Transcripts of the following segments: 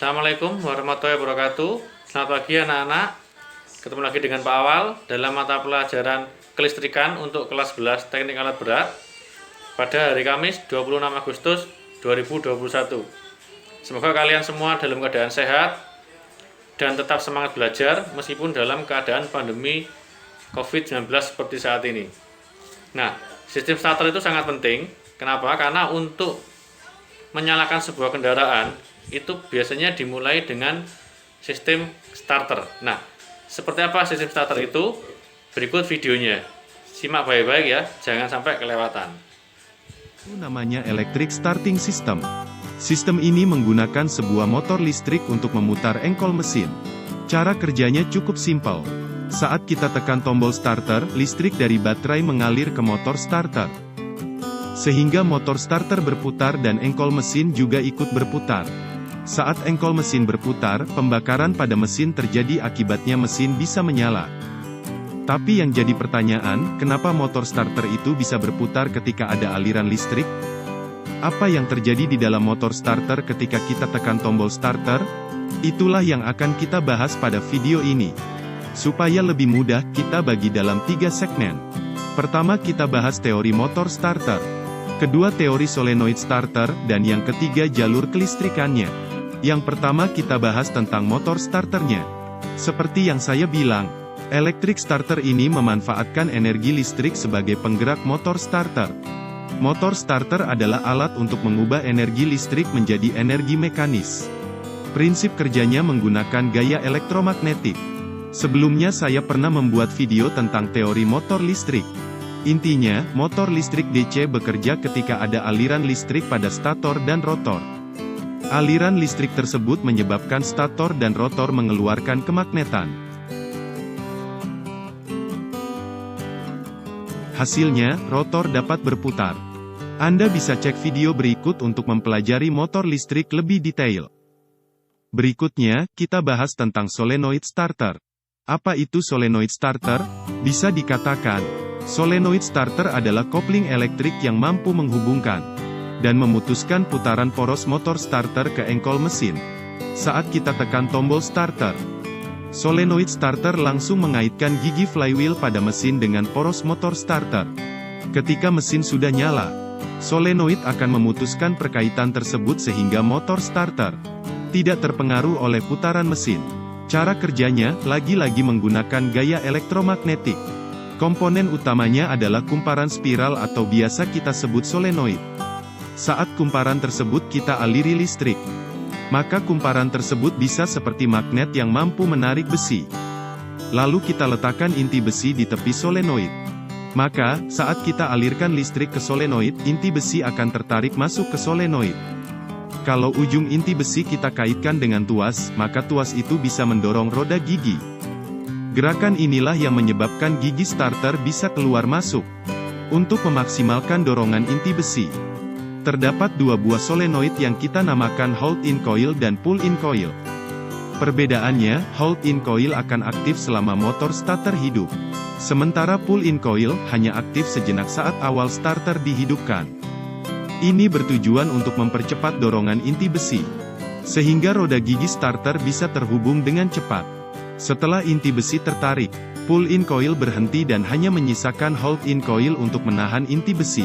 Assalamualaikum warahmatullahi wabarakatuh. Selamat pagi anak-anak. Ketemu lagi dengan Pak Awal dalam mata pelajaran kelistrikan untuk kelas 11 teknik alat berat pada hari Kamis 26 Agustus 2021. Semoga kalian semua dalam keadaan sehat dan tetap semangat belajar meskipun dalam keadaan pandemi COVID-19 seperti saat ini. Nah, sistem starter itu sangat penting. Kenapa? Karena untuk menyalakan sebuah kendaraan itu biasanya dimulai dengan sistem starter. Nah, seperti apa sistem starter itu? Berikut videonya. Simak baik-baik ya, jangan sampai kelewatan. Itu namanya electric starting system. Sistem ini menggunakan sebuah motor listrik untuk memutar engkol mesin. Cara kerjanya cukup simpel. Saat kita tekan tombol starter, listrik dari baterai mengalir ke motor starter. Sehingga motor starter berputar dan engkol mesin juga ikut berputar. Saat engkol mesin berputar, pembakaran pada mesin terjadi akibatnya mesin bisa menyala. Tapi yang jadi pertanyaan, kenapa motor starter itu bisa berputar ketika ada aliran listrik? Apa yang terjadi di dalam motor starter ketika kita tekan tombol starter? Itulah yang akan kita bahas pada video ini. Supaya lebih mudah, kita bagi dalam 3 segmen. Pertama kita bahas teori motor starter. Kedua teori solenoid starter, dan yang ketiga jalur kelistrikannya. Yang pertama kita bahas tentang motor starternya. Seperti yang saya bilang, electric starter ini memanfaatkan energi listrik sebagai penggerak motor starter. Motor starter adalah alat untuk mengubah energi listrik menjadi energi mekanis. Prinsip kerjanya menggunakan gaya elektromagnetik. Sebelumnya saya pernah membuat video tentang teori motor listrik. Intinya, motor listrik DC bekerja ketika ada aliran listrik pada stator dan rotor. Aliran listrik tersebut menyebabkan stator dan rotor mengeluarkan kemagnetan. Hasilnya, rotor dapat berputar. Anda bisa cek video berikut untuk mempelajari motor listrik lebih detail. Berikutnya, kita bahas tentang solenoid starter. Apa itu solenoid starter? Bisa dikatakan, solenoid starter adalah kopling elektrik yang mampu menghubungkan dan memutuskan putaran poros motor starter ke engkol mesin. Saat kita tekan tombol starter, solenoid starter langsung mengaitkan gigi flywheel pada mesin dengan poros motor starter. Ketika mesin sudah nyala, solenoid akan memutuskan perkaitan tersebut sehingga motor starter tidak terpengaruh oleh putaran mesin. Cara kerjanya, lagi-lagi menggunakan gaya elektromagnetik. Komponen utamanya adalah kumparan spiral atau biasa kita sebut solenoid. Saat kumparan tersebut kita aliri listrik, maka kumparan tersebut bisa seperti magnet yang mampu menarik besi. Lalu kita letakkan inti besi di tepi solenoid. Maka, saat kita alirkan listrik ke solenoid, inti besi akan tertarik masuk ke solenoid. Kalau ujung inti besi kita kaitkan dengan tuas, maka tuas itu bisa mendorong roda gigi. Gerakan inilah yang menyebabkan gigi starter bisa keluar masuk. Untuk memaksimalkan dorongan inti besi, terdapat 2 buah solenoid yang kita namakan hold-in coil dan pull-in coil. Perbedaannya, hold-in coil akan aktif selama motor starter hidup. Sementara pull-in coil hanya aktif sejenak saat awal starter dihidupkan. Ini bertujuan untuk mempercepat dorongan inti besi, sehingga roda gigi starter bisa terhubung dengan cepat. Setelah inti besi tertarik, pull-in coil berhenti dan hanya menyisakan hold-in coil untuk menahan inti besi.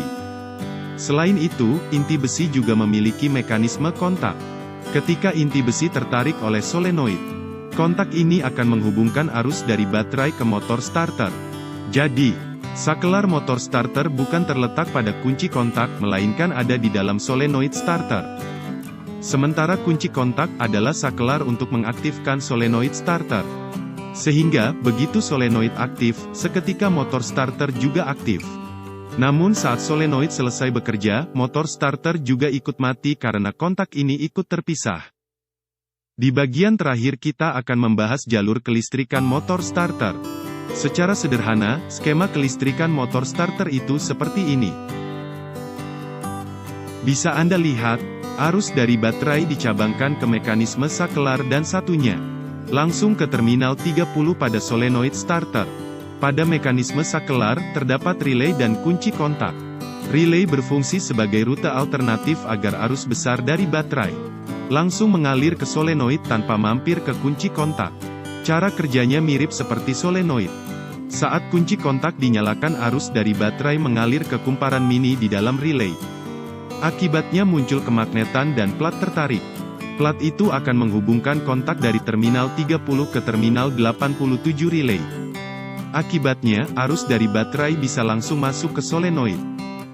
Selain itu, inti besi juga memiliki mekanisme kontak. Ketika inti besi tertarik oleh solenoid, kontak ini akan menghubungkan arus dari baterai ke motor starter. Jadi, sakelar motor starter bukan terletak pada kunci kontak, melainkan ada di dalam solenoid starter. Sementara kunci kontak adalah sakelar untuk mengaktifkan solenoid starter. Sehingga, begitu solenoid aktif, seketika motor starter juga aktif. Namun saat solenoid selesai bekerja, motor starter juga ikut mati karena kontak ini ikut terpisah. Di bagian terakhir kita akan membahas jalur kelistrikan motor starter. Secara sederhana, skema kelistrikan motor starter itu seperti ini. Bisa Anda lihat, arus dari baterai dicabangkan ke mekanisme sakelar dan satunya langsung ke terminal 30 pada solenoid starter. Pada mekanisme sakelar, terdapat relay dan kunci kontak. Relay berfungsi sebagai rute alternatif agar arus besar dari baterai langsung mengalir ke solenoid tanpa mampir ke kunci kontak. Cara kerjanya mirip seperti solenoid. Saat kunci kontak dinyalakan, arus dari baterai mengalir ke kumparan mini di dalam relay. Akibatnya muncul kemagnetan dan plat tertarik. Plat itu akan menghubungkan kontak dari terminal 30 ke terminal 87 relay. Akibatnya, arus dari baterai bisa langsung masuk ke solenoid.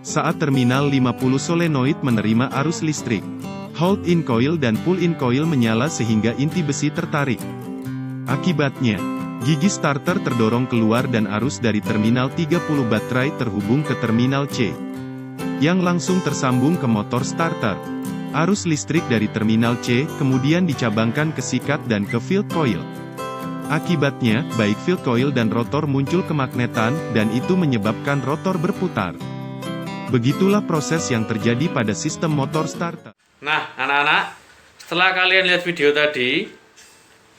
Saat terminal 50 solenoid menerima arus listrik, hold-in coil dan pull-in coil menyala sehingga inti besi tertarik. Akibatnya, gigi starter terdorong keluar dan arus dari terminal 30 baterai terhubung ke terminal C, yang langsung tersambung ke motor starter. Arus listrik dari terminal C kemudian dicabangkan ke sikat dan ke field coil. Akibatnya, baik field coil dan rotor muncul kemagnetan, dan itu menyebabkan rotor berputar. Begitulah proses yang terjadi pada sistem motor starter. Nah, anak-anak, setelah kalian lihat video tadi,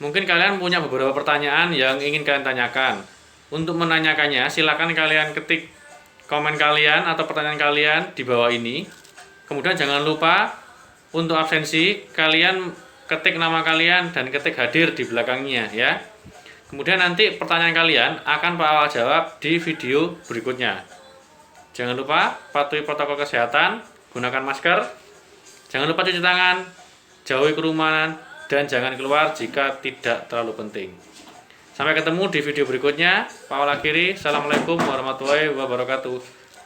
mungkin kalian punya beberapa pertanyaan yang ingin kalian tanyakan. Untuk menanyakannya, silakan kalian ketik komen kalian atau pertanyaan kalian di bawah ini. Kemudian jangan lupa untuk absensi, kalian ketik nama kalian dan ketik hadir di belakangnya ya. Kemudian nanti pertanyaan kalian akan Pak Awal jawab di video berikutnya. Jangan lupa patuhi protokol kesehatan, gunakan masker, jangan lupa cuci tangan, jauhi kerumunan, dan jangan keluar jika tidak terlalu penting. Sampai ketemu di video berikutnya. Pak Awal akhiri, Assalamualaikum warahmatullahi wabarakatuh.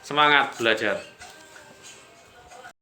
Semangat belajar!